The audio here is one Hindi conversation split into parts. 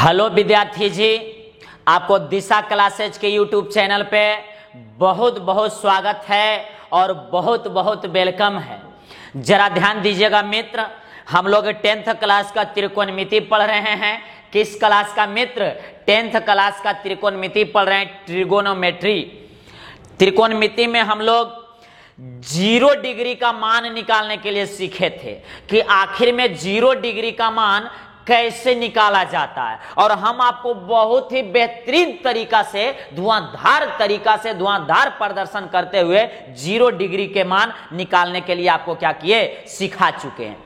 हेलो विद्यार्थी जी, आपको दिशा क्लासेज के यूट्यूब चैनल पे बहुत बहुत स्वागत है और बहुत बहुत वेलकम है। जरा ध्यान दीजिएगा मित्र, हम लोग 10th क्लास का त्रिकोणमिति पढ़ रहे हैं। किस क्लास का मित्र? 10th क्लास का त्रिकोणमिति पढ़ रहे हैं, ट्रिगोनोमेट्री। त्रिकोणमिति में हम लोग 0 डिग्री का मान निकालने के लिए सीखे थे कि आखिर में 0 डिग्री का मान कैसे निकाला जाता है, और हम आपको बहुत ही बेहतरीन तरीका से धुआंधार प्रदर्शन करते हुए 0 डिग्री के मान निकालने के लिए आपको क्या किए, सिखा चुके हैं।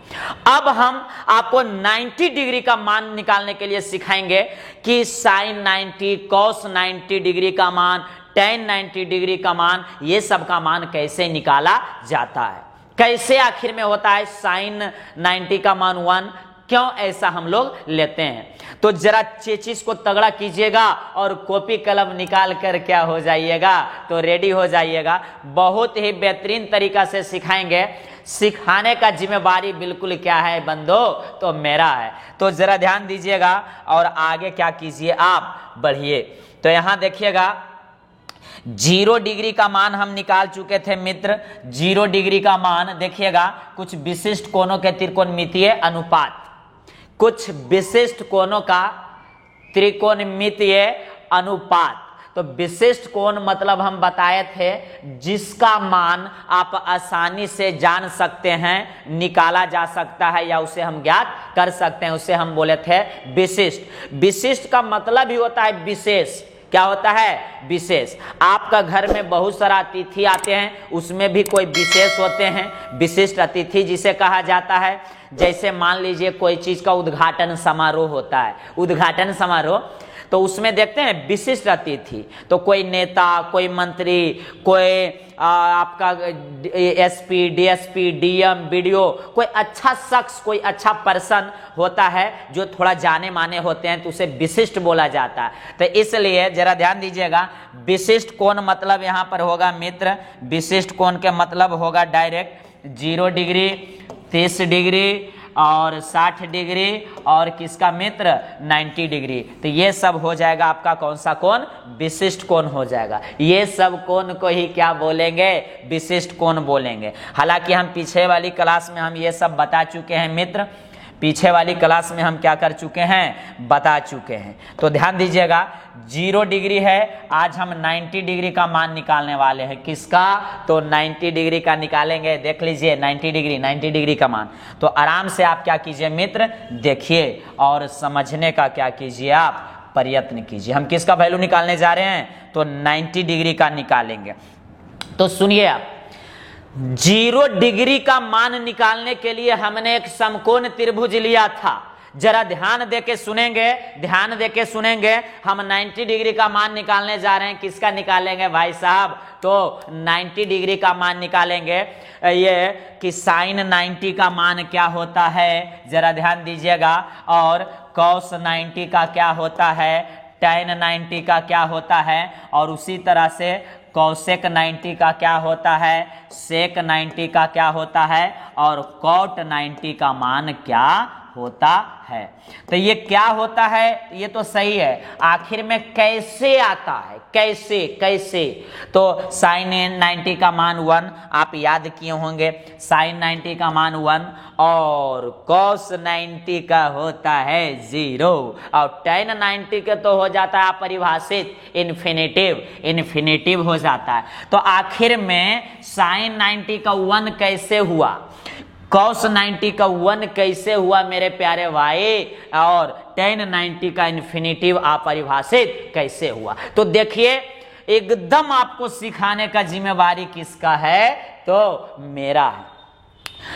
अब हम आपको 90 डिग्री का मान निकालने के लिए सिखाएंगे कि साइन 90, कॉस 90 डिग्री का मान, tan 90 डिग्री का मान, ये सब का मान कैसे निकाला जाता है, कैसे आखिर में होता है साइन 90 का मान 1, क्यों ऐसा हम लोग लेते हैं। तो जरा चीज को तगड़ा कीजिएगा और कॉपी कलम निकाल कर क्या हो जाइएगा, तो रेडी हो जाइएगा। बहुत ही बेहतरीन तरीका से सिखाएंगे। सिखाने का जिम्मेवारी बिल्कुल क्या है बंदो, तो मेरा है। तो जरा ध्यान दीजिएगा और आगे क्या कीजिए, आप बढ़िए। तो यहां देखिएगा 0 डिग्री का मान हम निकाल चुके थे मित्र। 0 डिग्री का मान देखिएगा, कुछ विशिष्ट कोणों के त्रिकोणमितीय अनुपात, कुछ विशिष्ट कोणों का त्रिकोणमितीय अनुपात। तो विशिष्ट कोण मतलब हम बताए थे जिसका मान आप आसानी से जान सकते हैं, निकाला जा सकता है या उसे हम ज्ञात कर सकते हैं, उसे हम बोले थे विशिष्ट। विशिष्ट का मतलब ही होता है विशेष। क्या होता है? विशेष। आपका घर में बहुत सारा अतिथि आते हैं, उसमें भी कोई विशेष होते हैं, विशिष्ट अतिथि जिसे कहा जाता है। जैसे मान लीजिए कोई चीज का उद्घाटन समारोह होता है, उद्घाटन समारोह, तो उसमें देखते हैं विशिष्ट अतिथि। तो कोई नेता, कोई मंत्री, कोई आपका एसपी, डीएसपी, डीएम, बीडीओ, कोई अच्छा शख्स, कोई अच्छा पर्सन होता है जो थोड़ा जाने माने होते हैं, तो उसे विशिष्ट बोला जाता है। तो इसलिए जरा ध्यान दीजिएगा, विशिष्ट कोण मतलब यहाँ पर होगा मित्र, विशिष्ट कोण के मतलब होगा डायरेक्ट 0 डिग्री, 30 डिग्री और 60 डिग्री और किसका मित्र 90 डिग्री। तो ये सब हो जाएगा आपका कौन सा कोण? विशिष्ट कोण हो जाएगा। ये सब कोण को ही क्या बोलेंगे? विशिष्ट कोण बोलेंगे। हालांकि हम पीछे वाली क्लास में हम ये सब बता चुके हैं मित्र, पीछे वाली क्लास में हम क्या कर चुके हैं, बता चुके हैं। तो ध्यान दीजिएगा, 0 डिग्री है, आज हम 90 डिग्री का मान निकालने वाले हैं। किसका? तो 90 डिग्री का निकालेंगे। देख लीजिए 90 डिग्री का मान। तो आराम से आप क्या कीजिए मित्र, देखिए और समझने का क्या कीजिए, आप प्रयत्न कीजिए। हम किसका वैल्यू निकालने जा रहे हैं? तो 90 डिग्री का निकालेंगे। तो सुनिए आप, 0 डिग्री का मान निकालने के लिए हमने एक समकोण त्रिभुज लिया था। जरा ध्यान देके सुनेंगे, ध्यान देके सुनेंगे। हम 90 डिग्री का मान निकालने जा रहे हैं। किसका निकालेंगे भाई साहब? तो 90 डिग्री का मान निकालेंगे। ये कि साइन 90 का मान क्या होता है, जरा ध्यान दीजिएगा। और कॉस 90 का क्या होता है, tan 90 का क्या होता है, और उसी तरह से कौसेक 90 का क्या होता है, सेक 90 का क्या होता है, और कॉट 90 का मान क्या होता है। तो ये क्या होता है, ये तो सही है, आखिर में कैसे आता है, कैसे? तो साइन 90 का मान 1 आप याद किए होंगे, साइन 90 का मान 1 और कॉस 90 का होता है 0 और tan 90 के तो हो जाता है अपरिभाषित इन्फिनेटिव हो जाता है। तो आखिर में साइन 90 का 1 कैसे हुआ, कॉस 90 का 1 कैसे हुआ मेरे प्यारे भाई, और tan 90 का इन्फिनेटिव अपरिभाषित कैसे हुआ। तो देखिए एकदम आपको सिखाने का जिम्मेवारी किसका है, तो मेरा है।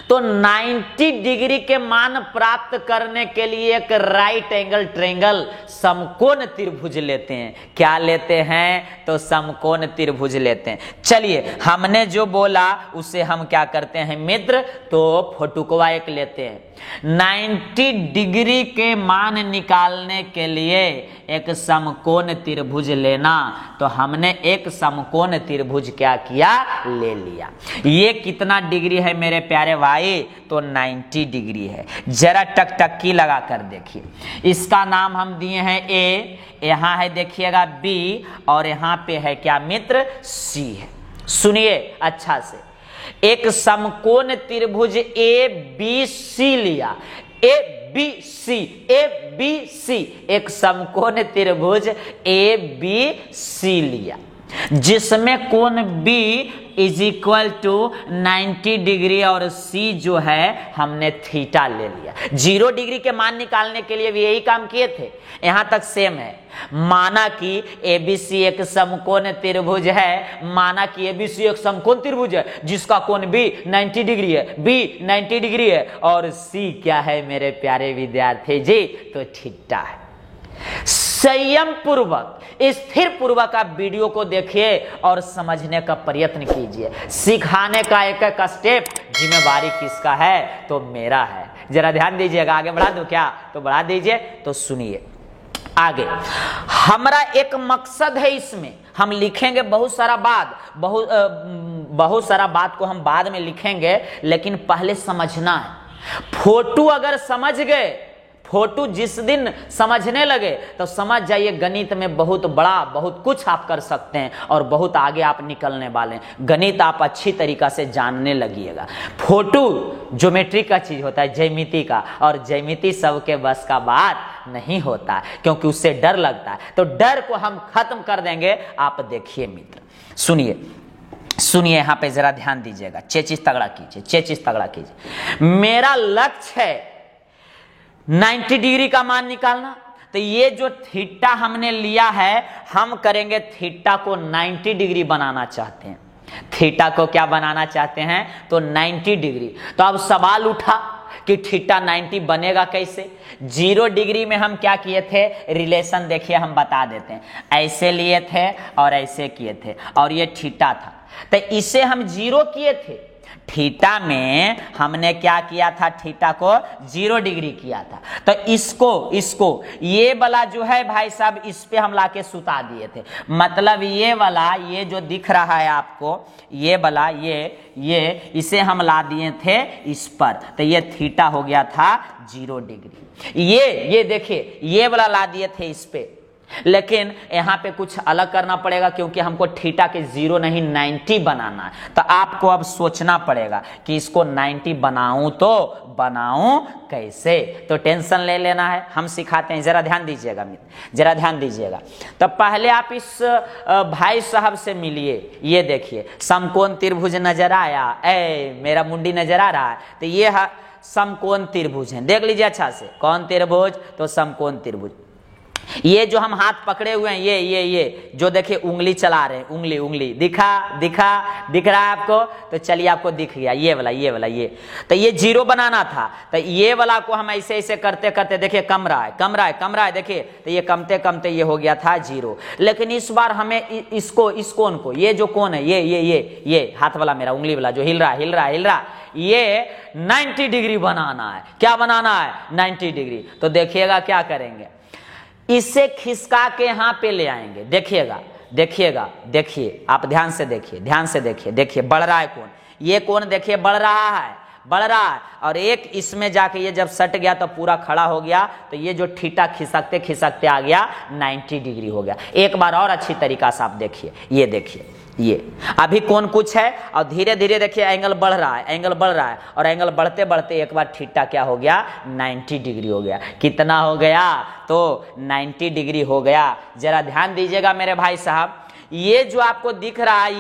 तो 90 डिग्री के मान प्राप्त करने के लिए एक राइट एंगल ट्रायंगल समकोण त्रिभुज लेते हैं। क्या लेते हैं? तो समकोण त्रिभुज लेते हैं। चलिए हमने जो बोला उसे हम क्या करते हैं मित्र, तो फोटुकवा एक लेते हैं। 90 डिग्री के मान निकालने के लिए एक समकोण त्रिभुज लेना, तो हमने एक समकोण त्रिभुज क्या किया, ले लिया। ये कितना डिग्री है मेरे प्यारे भाई, तो 90 डिग्री है। जरा टकटकी लगा कर देखिए, इसका नाम हम दिए हैं ए, यहां है देखिएगा बी, और यहां पे है क्या मित्र, सी है। सुनिए अच्छा से, एक समकोण त्रिभुज ए बी सी लिया, A B C, A B C, एक समकोण त्रिभुज ए बी सी लिया, जिसमें कोण B is equal to 90 degree और C जो है हमने थीटा ले लिया। 0 डिग्री के मान निकालने के लिए भी यही काम किए थे, यहां तक सेम है। माना कि ABC एक समकोण त्रिभुज है, माना कि ABC एक समकोण त्रिभुज है जिसका कोण B 90 डिग्री है, B 90 डिग्री है, और C क्या है मेरे प्यारे विद्यार्थी जी, तो थीटा है। संयम पूर्वक, स्थिर पूर्वक आप वीडियो को देखिए और समझने का प्रयत्न कीजिए। सिखाने का एक एक स्टेप जिम्मेवारी किसका है, तो मेरा है। जरा ध्यान दीजिएगा। आगे बढ़ा दूं क्या, तो बढ़ा दीजिए। तो सुनिए आगे, हमारा एक मकसद है, इसमें हम लिखेंगे बहुत सारा बात, बहुत सारा बात को हम बाद में लिखेंगे, लेकिन पहले समझना है। फोटो अगर समझ गए, फोटो जिस दिन समझने लगे तो समझ जाइए गणित में बहुत बड़ा, बहुत कुछ आप कर सकते हैं और बहुत आगे आप निकलने वाले हैं। गणित आप अच्छी तरीका से जानने लगिएगा। फोटो ज्योमेट्री का चीज होता है, ज्यामिति का, और ज्यामिति सबके बस का बात नहीं होता है, क्योंकि उससे डर लगता है। तो डर को हम खत्म कर देंगे। आप देखिए मित्र, सुनिए यहां पे जरा ध्यान दीजिएगा। चेचिस तगड़ा कीजिए, चेचिस तगड़ा कीजिए। मेरा लक्ष्य है 90 डिग्री का मान निकालना। तो ये जो थीटा हमने लिया है, हम करेंगे थीटा को 90 डिग्री बनाना चाहते हैं। थीटा को क्या बनाना चाहते हैं, तो 90 डिग्री। तो अब सवाल उठा कि थीटा 90 बनेगा कैसे। 0 डिग्री में हम क्या किए थे, रिलेशन देखिए हम बता देते हैं। ऐसे लिए थे और ऐसे किए थे, और ये थीटा था, तो इसे हम 0 किए थे। थीटा में हमने क्या किया था, थीटा को 0 डिग्री किया था। तो इसको ये वाला जो है भाई साहब, इस पे हम लाके सुता दिए थे। मतलब ये वाला, ये जो दिख रहा है आपको, ये वाला, ये इसे हम ला दिए थे इस पर, तो ये थीटा हो गया था 0 डिग्री। ये देखिए, ये वाला ला दिए थे इस पे, लेकिन यहां पे कुछ अलग करना पड़ेगा, क्योंकि हमको थीटा के 0 नहीं 90 बनाना है। तो आपको अब सोचना पड़ेगा कि इसको 90 बनाऊं तो बनाऊं कैसे। तो टेंशन ले लेना है, हम सिखाते हैं। जरा ध्यान दीजिएगा मित्र, जरा ध्यान दीजिएगा। तो पहले आप इस भाई साहब से मिलिए। ये देखिए समकोण त्रिभुज नजर आया, मेरा मुंडी नजर आ रहा है, तो ये समकोण त्रिभुज है। देख लीजिए अच्छा से, कौन त्रिभुज, तो समकोण त्रिभुज। ये जो हम हाथ पकड़े हुए हैं, ये जो देखिए उंगली चला रहे हैं, उंगली दिख रहा है आपको। तो चलिए आपको दिख गया, ये वाला ये। तो ये 0 बनाना था, तो ये वाला को हम ऐसे करते करते देखिए कम रहा है, देखिए। तो ये कमते ये हो गया था 0। लेकिन इस बार हमें इस कोण को, ये जो कोण है, ये हाथ वाला मेरा, उंगली वाला जो हिल रहा, ये 90 डिग्री बनाना है। क्या बनाना है, 90 डिग्री। तो देखिएगा क्या करेंगे, इसे खिसका के यहां पे ले आएंगे। देखिए आप ध्यान से देखिए बढ़ रहा है कोण, ये कोण देखिए बढ़ रहा है, और एक इसमें जाके ये जब सट गया तो पूरा खड़ा हो गया। तो ये जो थीटा खिसकते आ गया 90 डिग्री हो गया। एक बार और अच्छी तरीका से आप देखिए, ये देखिए, ये अभी कोण कुछ है और धीरे धीरे देखिए एंगल बढ़ रहा है, और एंगल बढ़ते बढ़ते एक बार थीटा क्या हो गया, 90 डिग्री हो गया। कितना हो गया, तो 90 डिग्री हो गया। जरा ध्यान दीजिएगा मेरे भाई साहब, ये जो आपको दिख रहा है,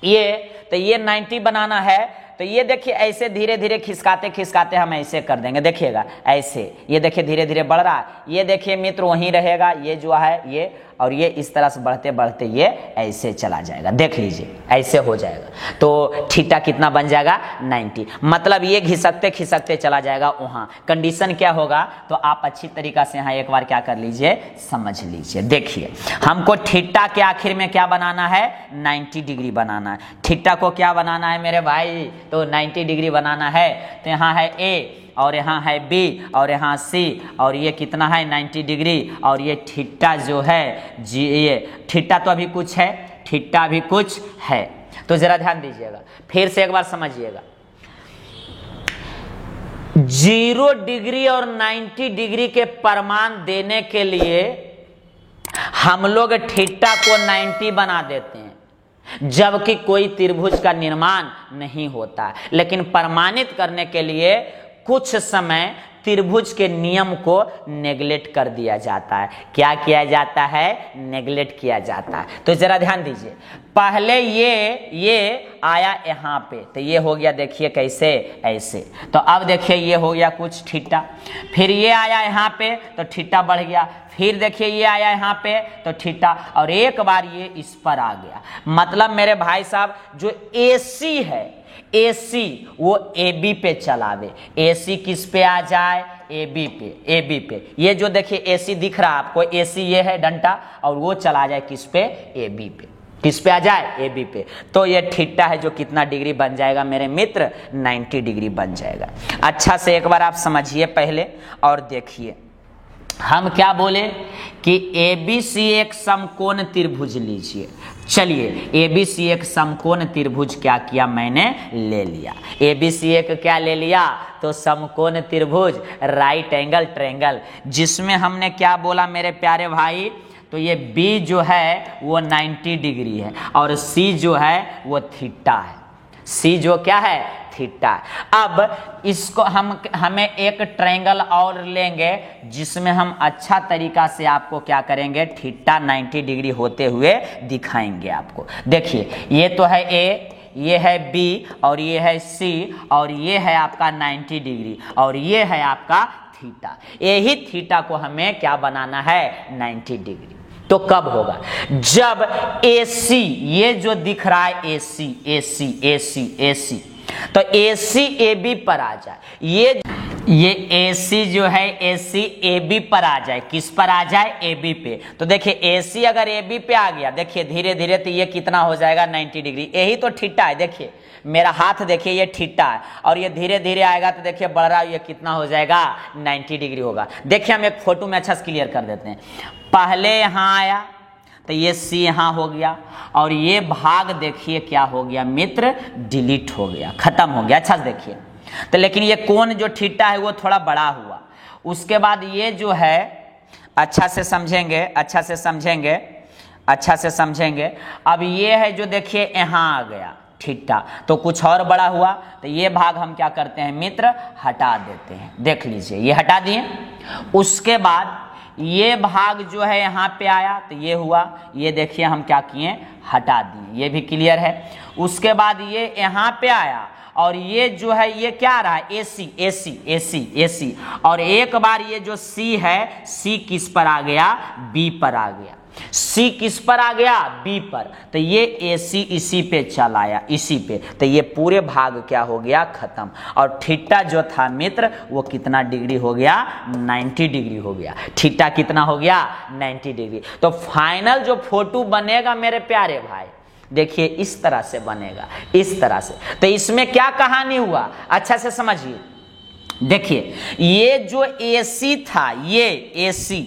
ये 90 बनाना है। तो ये देखिए ऐसे धीरे धीरे खिसकाते हम ऐसे कर देंगे। देखिएगा ऐसे, ये देखिए धीरे धीरे बढ़ रहा है। ये देखिए मित्र वहीं रहेगा, ये जो है ये, और ये इस तरह से बढ़ते बढ़ते ये ऐसे चला जाएगा। देख लीजिए ऐसे हो जाएगा। तो थीटा कितना बन जाएगा, 90। मतलब ये खिसकते चला जाएगा वहां। कंडीशन क्या होगा, तो आप अच्छी तरीका से यहाँ एक बार क्या कर लीजिए, समझ लीजिए। देखिए हमको थीटा के आखिर में क्या बनाना है, 90 डिग्री बनाना है। थीटा को क्या बनाना है मेरे भाई, तो 90 डिग्री बनाना है। तो यहाँ है ए, और यहाँ है B और यहाँ C और ये कितना है 90 डिग्री और ये थीटा जो है ये थीटा तो अभी कुछ है, थीटा भी कुछ है। तो जरा ध्यान दीजिएगा, फिर से एक बार समझिएगा। 0 डिग्री और 90 डिग्री के प्रमाण देने के लिए हम लोग थीटा को 90 बना देते हैं, जबकि कोई त्रिभुज का निर्माण नहीं होता। लेकिन प्रमाणित करने के लिए कुछ समय त्रिभुज के नियम को नेग्लेक्ट कर दिया जाता है। क्या किया जाता है? नेग्लेक्ट किया जाता है। तो जरा ध्यान दीजिए, पहले ये आया यहाँ पे, तो ये हो गया, देखिए कैसे, ऐसे। तो अब देखिए ये हो गया कुछ थीटा, फिर ये आया यहाँ पे तो थीटा बढ़ गया, फिर देखिए ये आया यहाँ पे तो थीटा, और एक बार ये इस पर आ गया। मतलब मेरे भाई साहब जो AC है, AC वो AB पे चलावे। AC किस पे आ जाए? AB पे। ये जो देखिए AC दिख रहा है आपको, AC ये है डंडा, और वो चला जाए किस पे? AB पे। किस पे आ जाए? AB पे। तो ये थीटा है जो कितना डिग्री बन जाएगा मेरे मित्र? 90 डिग्री बन जाएगा। अच्छा से एक बार आप समझिए पहले और देखिए, हम क्या बोले कि ABC एक समकोण त्रिभुज लीजिए। चलिए ABC एक समकोण त्रिभुज क्या किया, मैंने ले लिया। ABC एक क्या ले लिया? तो समकोण त्रिभुज, राइट एंगल ट्रायंगल, जिसमें हमने क्या बोला मेरे प्यारे भाई? तो ये B जो है वो 90 डिग्री है और C जो है वो थीटा है। C जो क्या है? थीटा। अब इसको हमें एक ट्रायंगल और लेंगे जिसमें हम अच्छा तरीका से आपको क्या करेंगे, थीटा 90 डिग्री होते हुए दिखाएंगे आपको। देखिए ये तो है A, ये है B और ये है C और ये है आपका 90 डिग्री और ये है आपका थीटा। यही थीटा को हमें क्या बनाना है? 90 डिग्री। तो कब होगा? जब AC, ये जो दिख रहा है AC, तो AC AB पर आ जाए। ये AC जो है AC AB पर आ जाए। किस पर आ जाए? AB पे। तो देखिए AC अगर AB पे आ गया, देखिए धीरे धीरे तो ये कितना हो जाएगा? 90 डिग्री। यही तो थीटा है। देखिए मेरा हाथ देखिए, ये थीटा है और ये धीरे धीरे आएगा तो देखिए बढ़ रहा है, ये कितना हो जाएगा? 90 डिग्री होगा। देखिए हम एक फोटो में अच्छा से क्लियर कर देते हैं। पहले यहाँ आया तो ये C यहाँ हो गया और ये भाग देखिए क्या हो गया मित्र? डिलीट हो गया, खत्म हो गया। अच्छा से देखिए, तो लेकिन ये कोण जो थीटा है वो थोड़ा बड़ा हुआ। उसके बाद ये जो है, अच्छा से समझेंगे, अब ये है जो देखिए यहाँ आ गया थीटा, तो कुछ और बड़ा हुआ, तो ये भाग हम क्या करते हैं मित्र? हटा देते हैं। देख लीजिए ये हटा दिए। उसके बाद ये भाग जो है यहाँ पे आया तो ये हुआ, ये देखिए हम क्या किए? हटा दिए। ये भी क्लियर है। उसके बाद ये यहाँ पे आया और ये जो है ये क्या आ रहा है? AC और एक बार ये जो C है, C किस पर आ गया? B पर आ गया। C किस पर आ गया? B पर। तो ये AC इसी पे चला आया, इसी पे, तो ये पूरे भाग क्या हो गया? खत्म। और थीटा जो था मित्र वो कितना डिग्री हो गया? 90 डिग्री हो गया। थीटा कितना हो गया? 90 डिग्री। तो फाइनल जो फोटो बनेगा मेरे प्यारे भाई, देखिए इस तरह से बनेगा, इस तरह से। तो इसमें क्या कहानी हुआ? अच्छा से समझिए। देखिए ये जो AC था, ये AC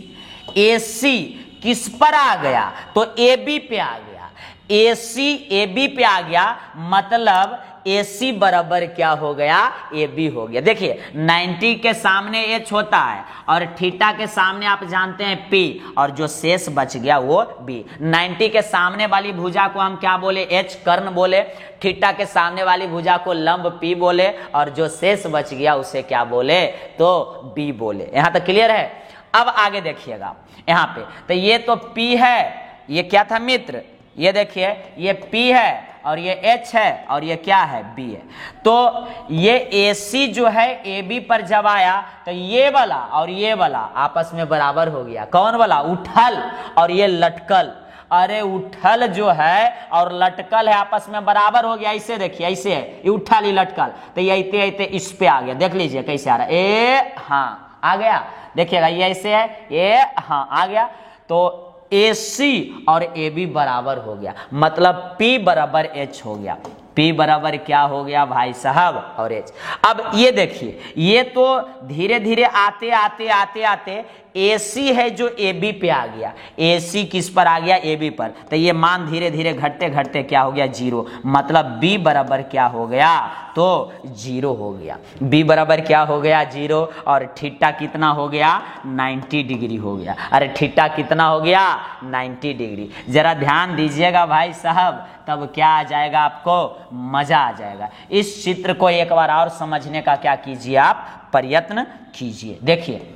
किस पर आ गया? तो AB पे आ गया। AC AB पे आ गया, मतलब AC बराबर क्या हो गया? AB हो गया। देखिए 90 के सामने H होता है और थीटा के सामने आप जानते हैं P, और जो शेष बच गया वो B। 90 के सामने वाली भुजा को हम क्या बोले? H कर्ण बोले। थीटा के सामने वाली भुजा को लंब P बोले और जो शेष बच गया उसे क्या बोले? तो B बोले। यहां तक क्लियर है? अब आगे देखिएगा यहाँ पे, तो ये तो P है, ये क्या था मित्र? ये देखिए ये P है और ये H है और ये क्या है? B है। तो ये AC जो है AB पर जब आया तो ये वाला और ये वाला आपस में बराबर हो गया। कौन वाला? उठल और ये लटकल। अरे उठल जो है और लटकल है आपस में बराबर हो गया। ऐसे देखिए, ऐसे है, ये उठल ही लटकल, तो ये ऐसे इस पे आ गया। देख लीजिए कैसे आ रहा है। हाँ आ गया, देखिएगा ये ऐसे है, ये हाँ आ गया। तो AC और AB बराबर हो गया, मतलब P बराबर H हो गया। P बराबर क्या हो गया भाई साहब और H। अब ये देखिए, ये तो धीरे धीरे आते आते आते आते AC है जो AB पे आ गया, AC किस पर आ गया, AB पर, तो ये मान धीरे धीरे घटते घटते क्या हो गया, 0, मतलब B बराबर क्या हो गया, तो 0 हो गया। B बराबर क्या हो गया, 0, और थीटा कितना हो गया, 90 डिग्री हो गया। अरे थीटा कितना हो गया, 90 डिग्री। जरा ध्यान दीजिएगा भाई साहब, तब क्या आ जाएगा, आपको मजा आ जाएगा। इस चित्र को एक बार और समझने का क्या कीजिए, आप प्रयत्न कीजिए। देखिए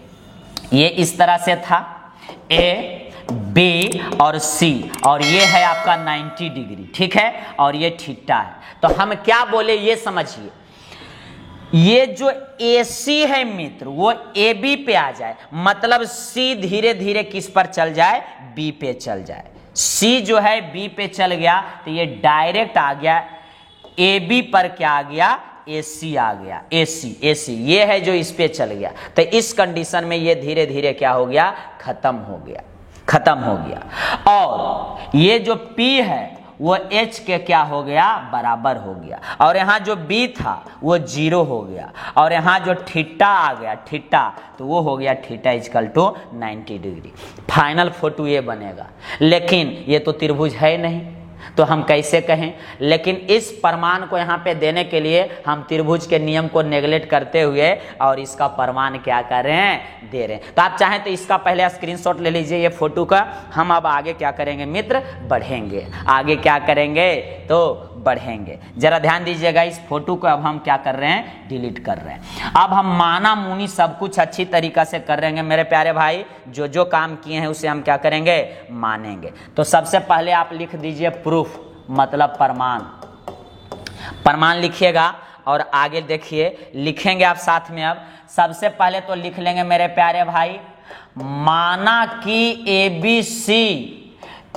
ये इस तरह से था, A, B और C, और ये है आपका 90 डिग्री, ठीक है, और ये थीटा है। तो हम क्या बोले ये समझिए, ये जो AC है मित्र वो AB पे आ जाए, मतलब C धीरे धीरे किस पर चल जाए, B पे चल जाए। C जो है B पे चल गया तो ये डायरेक्ट आ गया AB पर, क्या आ गया, AC आ गया, AC ये है जो इस पे चल गया। तो इस कंडीशन में ये धीरे धीरे क्या हो गया, खत्म हो गया। और ये जो P है वो H के क्या हो गया, बराबर हो गया। और यहाँ जो B था वो 0 हो गया, और यहाँ जो थीटा आ गया, थीटा, तो वो हो गया theta equal to 90 degree. Final photo ये बनेगा, लेकिन ये तो त्रिभुज है नहीं, तो हम कैसे कहें। लेकिन इस प्रमाण को यहाँ पे देने के लिए हम त्रिभुज के नियम को नेगलेक्ट करते हुए और इसका प्रमाण क्या कर रहे हैं, दे रहे हैं। तो आप चाहें तो इसका पहले स्क्रीनशॉट ले लीजिए ये फोटो का। हम अब आगे क्या करेंगे मित्र, बढ़ेंगे, आगे क्या करेंगे, तो बढ़ेंगे। जरा ध्यान दीजिएगा, इस फोटो को अब हम क्या कर रहे हैं, डिलीट कर रहे हैं। अब हम माना मुनी सब कुछ अच्छी तरीका से कर रहेंगे मेरे प्यारे भाई, जो जो काम किए हैं उसे हम क्या करेंगे, मानेंगे। तो सबसे पहले आप लिख दीजिए प्रूफ, मतलब प्रमाण, प्रमाण लिखिएगा। और आगे देखिए लिखेंगे आप साथ में। अब सबसे पहले तो लिख लेंगे मेरे प्यारे भाई, माना कि ABC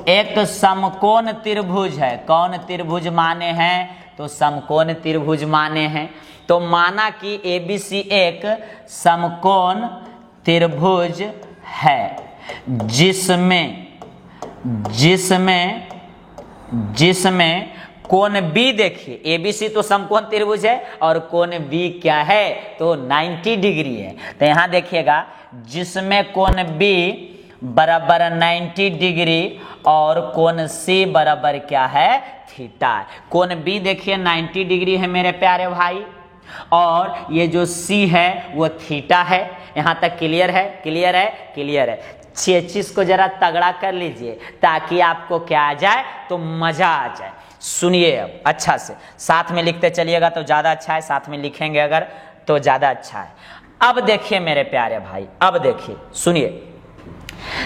एक समकोण त्रिभुज है। कौन त्रिभुज माने हैं, तो समकोण त्रिभुज माने हैं। तो माना कि ABC एक समकोण त्रिभुज है जिसमें कोण B, देखिए ABC तो समकोण त्रिभुज है और कोण B क्या है, तो 90 डिग्री है। तो यहाँ देखिएगा, जिसमें कोण B बराबर 90 डिग्री और कोण C बराबर क्या है, थीटा है। कोण B देखिए 90 डिग्री है मेरे प्यारे भाई, और ये जो C है वो थीटा है। यहाँ तक क्लियर है, क्लियर है, क्लियर है। चीज को जरा तगड़ा कर लीजिए ताकि आपको क्या आ जाए, तो मजा आ जाए। सुनिए अब अच्छा से, साथ में लिखते चलिएगा तो ज्यादा अच्छा है, साथ में लिखेंगे अगर तो ज्यादा अच्छा है। अब देखिए मेरे प्यारे भाई, अब देखिए, सुनिए,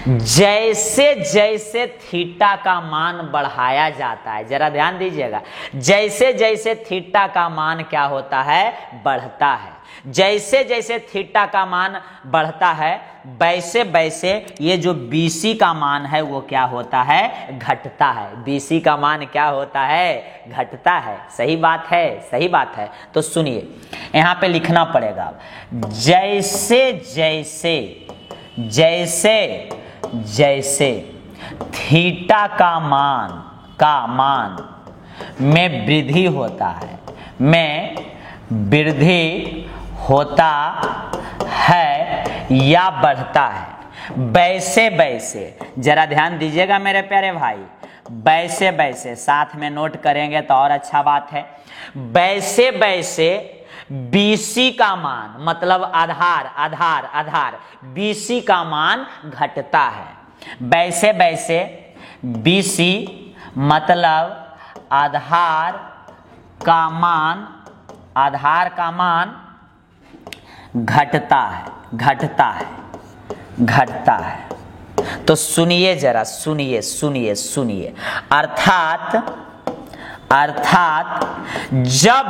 जैसे जैसे थीटा का मान बढ़ाया जाता है, जरा ध्यान दीजिएगा, जैसे जैसे थीटा का मान क्या होता है, बढ़ता है, जैसे जैसे थीटा का मान बढ़ता है वैसे वैसे ये जो BC का मान है वो क्या होता है, घटता है। BC का मान क्या होता है, घटता है। सही बात है, सही बात है। तो सुनिए, यहाँ पे लिखना पड़ेगा, जैसे जैसे थीटा का मान में वृद्धि होता है, या बढ़ता है, वैसे वैसे, जरा ध्यान दीजिएगा मेरे प्यारे भाई, वैसे वैसे, साथ में नोट करेंगे तो और अच्छा बात है। वैसे वैसे BC का मान, मतलब आधार BC का मान घटता है। वैसे वैसे BC मतलब आधार का मान घटता है। तो सुनिए जरा, सुनिए, अर्थात जब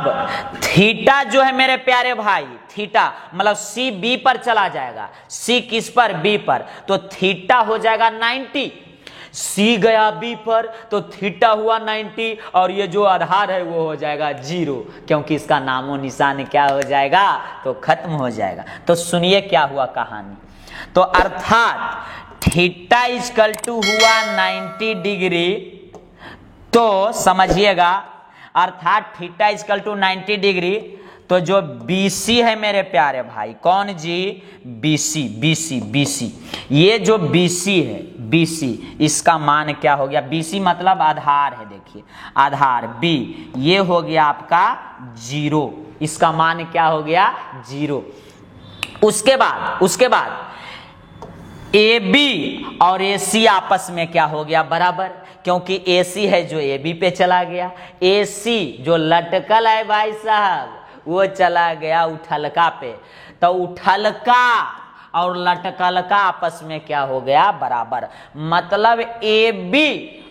थीटा जो है मेरे प्यारे भाई, थीटा मतलब C B पर चला जाएगा, C किस पर, B पर, तो थीटा हो जाएगा 90। C गया B पर तो थीटा हुआ 90, और ये जो आधार है वो हो जाएगा 0, क्योंकि इसका नामो निशान क्या हो जाएगा, तो खत्म हो जाएगा। तो सुनिए क्या हुआ कहानी। तो अर्थात थीटा इक्वल टू हुआ 90 डिग्री, तो समझिएगा अर्थात थीटा इक्वल टू 90 डिग्री। तो जो BC है मेरे प्यारे भाई, कौन जी? BC। ये जो BC है, BC इसका मान क्या हो गया? BC मतलब आधार है, देखिए आधार B, ये हो गया आपका 0, इसका मान क्या हो गया? 0। उसके बाद AB और AC आपस में क्या हो गया? बराबर, क्योंकि AC है जो AB पे चला गया, AC जो लटकल है भाई साहब वो चला गया उठलका पे। तो उठलका और लटकलका आपस में क्या हो गया? बराबर, मतलब AB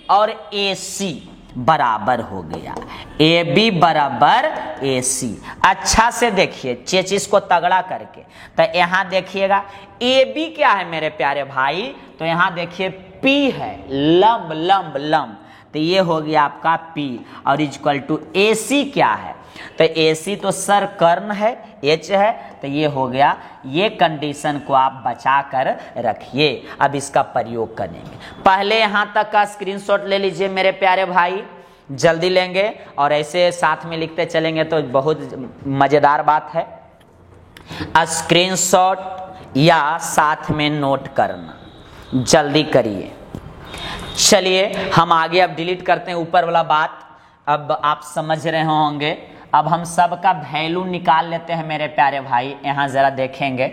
और AC बराबर हो गया, AB बराबर AC। अच्छा से देखिए चीज को तगड़ा करके, तो यहाँ देखिएगा AB क्या है मेरे प्यारे भाई? तो यहाँ देखिए P है, लंब, तो ये हो गया आपका P और इक्वल टू AC क्या है? तो AC तो सर कर्ण है, H है, तो ये हो गया। ये कंडीशन को आप बचा कर रखिए। अब इसका प्रयोग करेंगे। पहले यहां तक का स्क्रीनशॉट ले लीजिए मेरे प्यारे भाई, जल्दी लेंगे और ऐसे साथ में लिखते चलेंगे तो बहुत मजेदार बात है। स्क्रीनशॉट या साथ में नोट करना, जल्दी करिए। चलिए हम आगे अब डिलीट करते हैं ऊपर वाला बात। अब आप समझ रहे होंगे। अब हम सब का वैल्यू निकाल लेते हैं मेरे प्यारे भाई। यहाँ जरा देखेंगे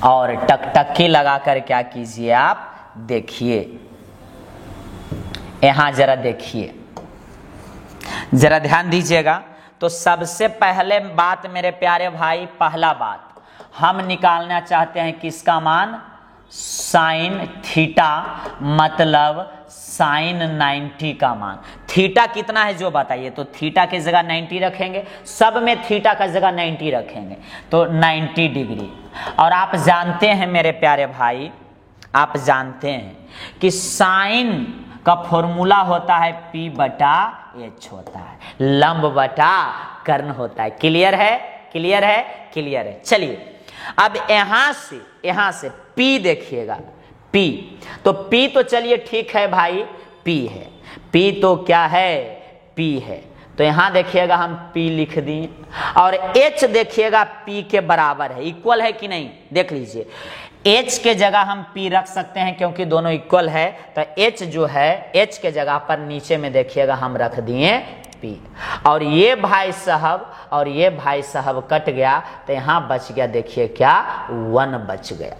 और टकटकी लगा कर क्या कीजिए आप देखिए। यहाँ जरा देखिए, जरा ध्यान दीजिएगा। तो सबसे पहले बात मेरे प्यारे भाई, पहला बात हम निकालना चाहते हैं किसका मान? साइन थीटा, मतलब साइन 90 का मान। थीटा कितना है जो बताइए? तो थीटा की जगह 90 रखेंगे, सब में थीटा का जगह 90 रखेंगे, तो 90 डिग्री। और आप जानते हैं मेरे प्यारे भाई, आप जानते हैं कि साइन का फॉर्मूला होता है P बटा H होता है, लंब बटा कर्ण होता है। क्लियर है? चलिए अब यहां से P देखिएगा, P तो चलिए ठीक है भाई, P है। P तो क्या है? P है। तो यहां देखिएगा हम P लिख दिए और H देखिएगा P के बराबर है, इक्वल है कि नहीं देख लीजिए। H के जगह हम P रख सकते हैं क्योंकि दोनों इक्वल है। तो H जो है, H के जगह पर नीचे में देखिएगा हम रख दिए P, और ये भाई साहब कट गया, तो यहां बच गया देखिए क्या? 1 बच गया,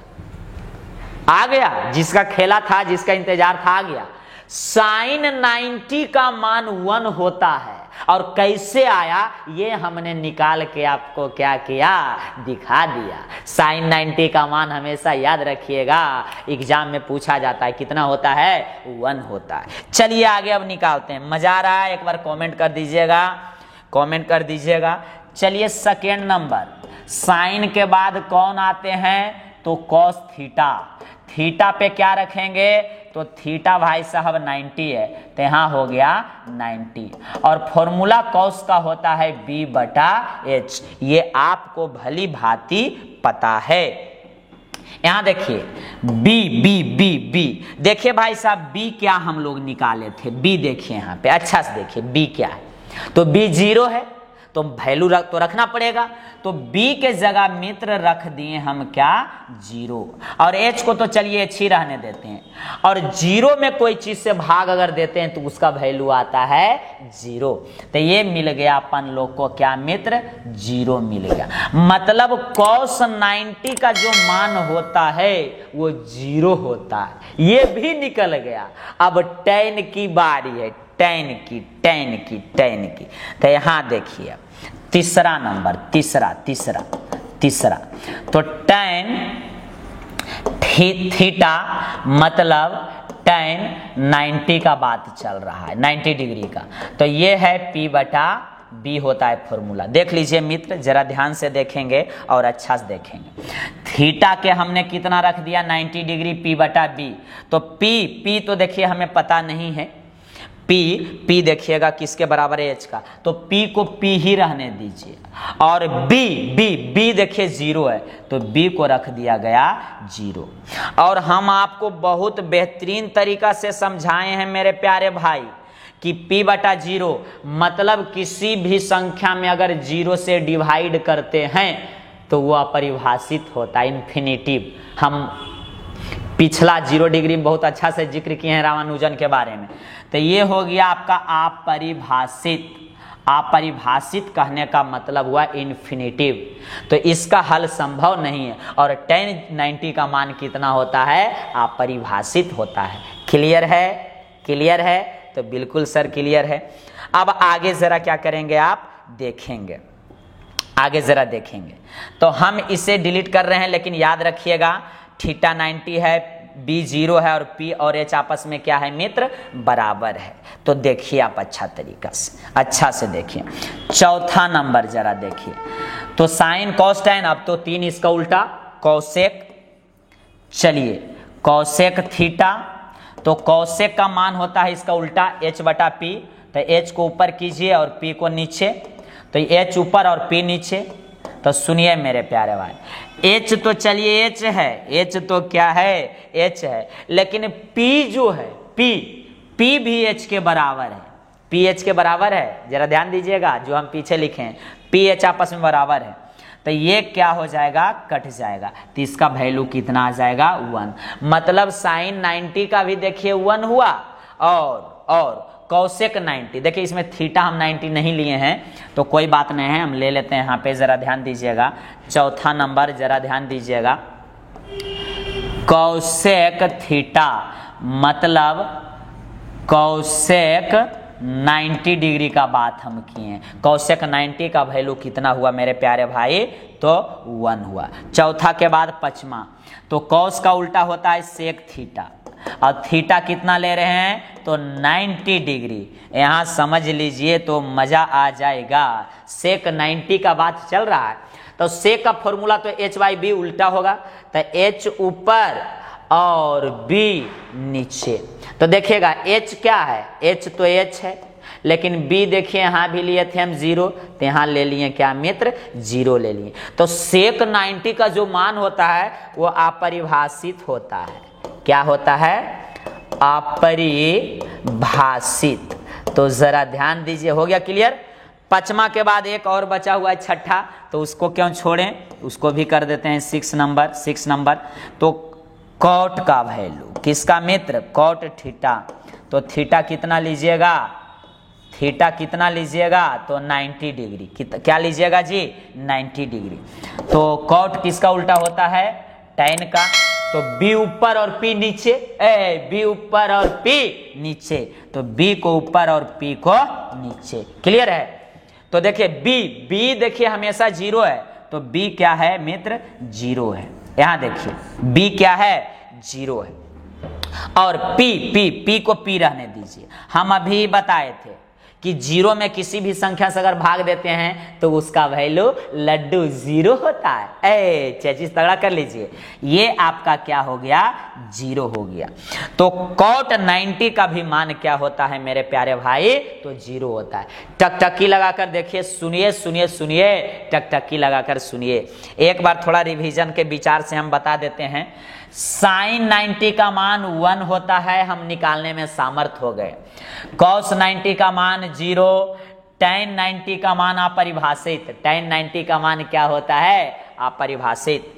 आ गया। जिसका खेला था, जिसका इंतजार था, आ गया। साइन 90 का मान 1 होता है, और कैसे आया ये हमने निकाल के आपको क्या किया? दिखा दिया। साइन 90 का मान हमेशा याद रखिएगा, एग्जाम में पूछा जाता है कितना होता है? 1 होता है। चलिए आगे अब निकालते हैं। मजा आ रहा है? एक बार कमेंट कर दीजिएगा। चलिए सेकेंड नंबर, साइन के बाद कौन आते हैं? तो कॉस थीटा पे क्या रखेंगे? तो थीटा भाई साहब 90 है, तो यहां हो गया 90। और फॉर्मूला कॉस का होता है B बटा H, ये आपको भली भांति पता है। यहां देखिए B देखिए भाई साहब, B क्या हम लोग निकाले थे? B देखिए यहाँ पे, अच्छा से देखिए B क्या है। तो B 0 है, तो वैल्यू तो रखना पड़ेगा। तो B के जगह मित्र रख दिए हम क्या? 0। और H को तो चलिए H ही रहने देते हैं। और 0 में कोई चीज से भाग अगर देते हैं तो उसका वैल्यू आता है 0। तो ये मिल गया अपन लोग को क्या मित्र? 0 मिल गया। मतलब cos 90 का जो मान होता है वो 0 होता है, ये भी निकल गया। अब tan की बारी है, tan की। तो यहां देखिए तीसरा नंबर, तीसरा तो tan थीटा मतलब tan 90 का बात चल रहा है, 90 डिग्री का। तो ये है P बटा B होता है फॉर्मूला। देख लीजिए मित्र, जरा ध्यान से देखेंगे और अच्छा से देखेंगे। थीटा के हमने कितना रख दिया? 90 डिग्री P बटा B। तो P तो देखिए हमें पता नहीं है, P देखिएगा किसके बराबर है, H का, तो P को P ही रहने दीजिए। और B देखिए 0 है, तो B को रख दिया गया 0। और हम आपको बहुत बेहतरीन तरीका से समझाए हैं मेरे प्यारे भाई कि P/0 मतलब किसी भी संख्या में अगर 0 से डिवाइड करते हैं तो वो अपरिभाषित होता है, इन्फिनिटिव। हम पिछला 0 डिग्री में बहुत अच्छा से जिक्र किए हैं रामानुजन के बारे में। तो ये हो गया आपका अपरिभाषित। अपरिभाषित कहने का मतलब हुआ इन्फिनिटिव, तो इसका हल संभव नहीं है। और tan 90 का मान कितना होता है, अपरिभाषित होता है। क्लियर है? क्लियर है? तो बिल्कुल सर क्लियर है। अब आगे जरा क्या करेंगे आप देखेंगे, आगे जरा देखेंगे। तो हम इसे डिलीट कर रहे हैं, लेकिन याद रखिएगा थीटा 90 है, B 0 है और P और H आपस में क्या है मित्र, बराबर है। तो देखिए आप अच्छा तरीका से, अच्छा से देखिए चौथा नंबर जरा देखिए। तो साइन कॉस टैन, अब तो 3 इसका उल्टा कौसेक। चलिए कौसेक थीटा, तो कौसेक का मान होता है इसका उल्टा H/P। तो H को ऊपर कीजिए और P को नीचे, तो H ऊपर और P नीचे। तो सुनिए मेरे प्यारे भाई, H तो चलिए H है, H तो क्या है, H है, लेकिन P जो है P भी H के बराबर है। P H के बराबर है, जरा ध्यान दीजिएगा जो हम पीछे लिखे हैं, P H आपस में बराबर है। तो ये क्या हो जाएगा, कट जाएगा। तो इसका वैल्यू कितना आ जाएगा, 1। मतलब साइन 90 का भी देखिए 1 हुआ, और कौसेक 90, देखिए इसमें थीटा हम 90 नहीं लिए हैं तो कोई बात नहीं है, हम ले लेते हैं यहाँ पे। जरा ध्यान दीजिएगा चौथा नंबर, जरा ध्यान दीजिएगा। कौसेक थीटा मतलब कौसेक 90 डिग्री का बात हम किए हैं। कौसेक 90 का वैल्यू कितना हुआ मेरे प्यारे भाई, तो 1 हुआ। चौथा के बाद पचमा, तो कौस का उल्टा होता है सेक थीटा, और थीटा कितना ले रहे हैं, तो 90 डिग्री। यहां समझ लीजिए तो मजा आ जाएगा। सेक 90 का बात चल रहा है, तो सेक का फॉर्मूला तो H/B उल्टा होगा, तो H ऊपर और B नीचे। तो देखिएगा H क्या है, H तो H है, लेकिन B देखिए यहाँ भी लिए थे हम 0, तो यहाँ ले लिए क्या मित्र, 0 ले लिए। तो सेक 90 का जो मान होता है वो अपरिभाषित होता है। क्या होता है, अपरिभाषित। तो जरा ध्यान दीजिए, हो गया क्लियर। पचमा के बाद एक और बचा हुआ है छठा, तो उसको क्यों छोड़ें, उसको भी कर देते हैं 6 नंबर। तो कॉट का वैल्यू किसका मित्र, कॉट थीटा। तो थीटा कितना लीजिएगा, थीटा कितना लीजिएगा, तो 90 डिग्री। क्या लीजिएगा जी, 90 डिग्री। तो कॉट किसका उल्टा होता है, टैन का। तो B ऊपर और P नीचे, B ऊपर और P नीचे, तो B को ऊपर और P को नीचे। क्लियर है। तो देखिए B देखिए हमेशा 0 है, तो B क्या है मित्र, 0 है। यहां देखिए B क्या है, 0 है। और P को P रहने दीजिए। हम अभी बताए थे कि 0 में किसी भी संख्या से अगर भाग देते हैं तो उसका वैल्यू लड्डू 0 होता है। चेचिस तगड़ा कर लीजिए, ये आपका क्या हो गया, 0 हो गया। तो कॉट 90 का भी मान क्या होता है मेरे प्यारे भाई, तो 0 होता है। टकटकी लगाकर देखिए, सुनिए, टकटकी लगाकर सुनिए। एक बार थोड़ा रिवीजन के विचार से हम बता देते हैं। साइन 90 का मान 1 होता है, हम निकालने में सामर्थ हो गए। कॉस 90 का मान 0, tan 90 का मान अपरिभाषित। tan 90 का मान क्या होता है, अपरिभाषित।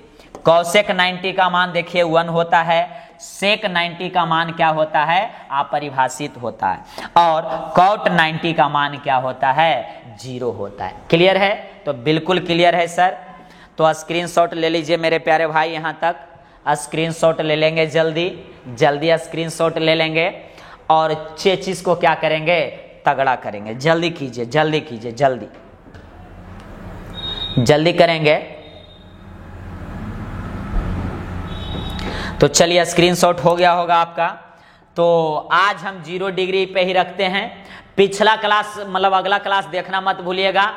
कौसेक 90 का मान देखिए 1 होता है, सेक 90 का मान क्या होता है, अपरिभाषित होता है। और कॉट 90 का मान क्या होता है, 0 होता है। क्लियर है, तो बिल्कुल क्लियर है सर। तो स्क्रीनशॉट ले लीजिए मेरे प्यारे भाई, यहां तक स्क्रीनशॉट ले लेंगे, जल्दी स्क्रीनशॉट ले लेंगे और चेचिस को क्या करेंगे, तगड़ा करेंगे। जल्दी कीजिए, जल्दी करेंगे। तो चलिए स्क्रीनशॉट हो गया होगा आपका। तो आज हम 0 डिग्री पे ही रखते हैं। पिछला क्लास मतलब अगला क्लास देखना मत भूलिएगा।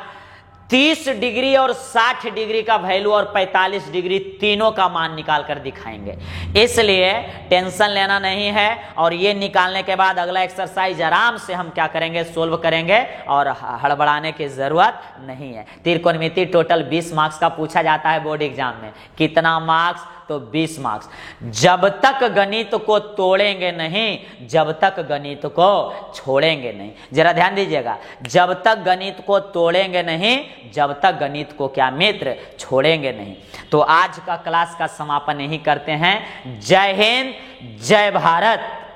30 डिग्री और 60 डिग्री का वैल्यू और 45 डिग्री तीनों का मान निकाल कर दिखाएंगे। इसलिए टेंशन लेना नहीं है, और ये निकालने के बाद अगला एक्सरसाइज आराम से हम क्या करेंगे, सोल्व करेंगे, और हड़बड़ाने की जरूरत नहीं है। त्रिकोणमिति टोटल 20 मार्क्स का पूछा जाता है बोर्ड एग्जाम में। कितना मार्क्स? तो 20 मार्क्स। जब तक गणित को तोड़ेंगे नहीं, जब तक गणित को छोड़ेंगे नहीं। जरा ध्यान दीजिएगा, जब तक गणित को तोड़ेंगे नहीं, जब तक गणित को क्या मित्र, छोड़ेंगे नहीं। तो आज का क्लास का समापन यही करते हैं। जय हिंद, जय भारत।